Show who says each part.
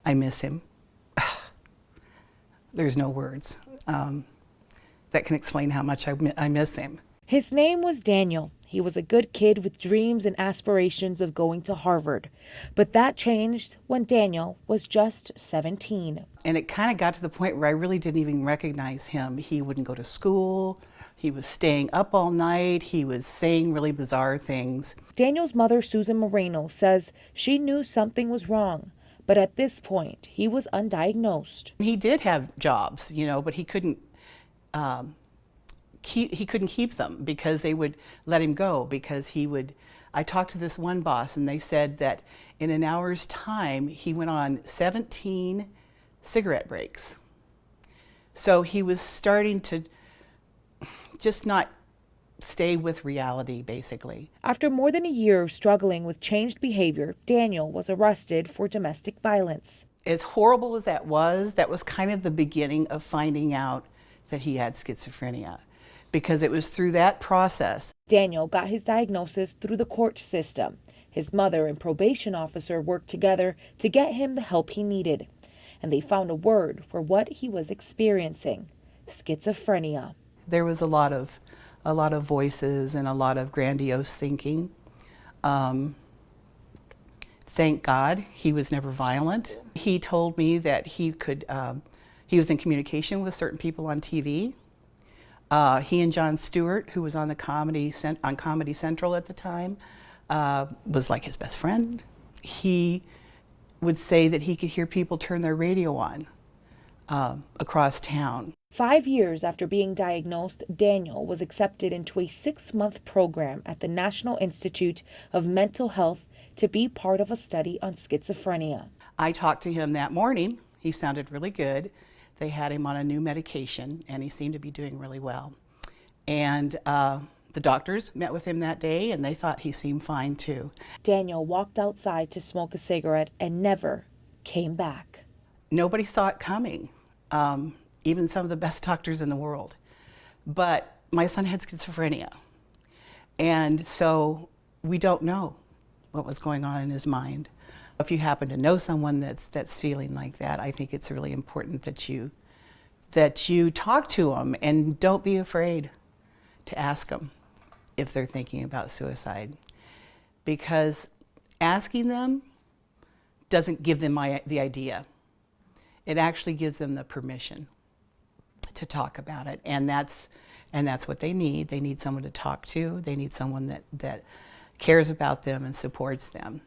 Speaker 1: I miss him. There's no words that can explain how much I miss him.
Speaker 2: His name was Daniel. He was a good kid with dreams and aspirations of going to Harvard. But that changed when Daniel was just 17.
Speaker 1: And it kind of got to the point where I really didn't even recognize him. He wouldn't go to school. He was staying up all night. He was saying really bizarre things.
Speaker 2: Daniel's mother, Susan Moreno, says she knew something was wrong. But at this point, he was undiagnosed.
Speaker 1: He did have jobs, but he couldn't keep them because they would let him go because I talked to this one boss and they said that in an hour's time he went on 17 cigarette breaks. So he was starting to just not stay with reality, basically.
Speaker 2: After more than a year of struggling with changed behavior, Daniel was arrested for domestic violence.
Speaker 1: As horrible as that was kind of the beginning of finding out that he had schizophrenia, because it was through that process.
Speaker 2: Daniel got his diagnosis through the court system. His mother and probation officer worked together to get him the help he needed, and they found a word for what he was experiencing: schizophrenia.
Speaker 1: There was a lot of voices and a lot of grandiose thinking. Thank God he was never violent. He told me that he was in communication with certain people on TV. He and Jon Stewart, who was on Comedy Central at the time, was like his best friend. He would say that he could hear people turn their radio on across town.
Speaker 2: 5 years after being diagnosed, Daniel was accepted into a 6-month program at the National Institute of Mental Health to be part of a study on schizophrenia.
Speaker 1: I talked to him that morning. He sounded really good. They had him on a new medication, and he seemed to be doing really well. And the doctors met with him that day, and they thought he seemed fine too.
Speaker 2: Daniel walked outside to smoke a cigarette and never came back.
Speaker 1: Nobody saw it coming, even some of the best doctors in the world. But my son had schizophrenia, and so we don't know what was going on in his mind. If you happen to know someone that's feeling like that, I think it's really important that you talk to them and don't be afraid to ask them if they're thinking about suicide, because asking them doesn't give them the idea. It actually gives them the permission to talk about it, and that's what they need. They need someone to talk to. They need someone that cares about them and supports them.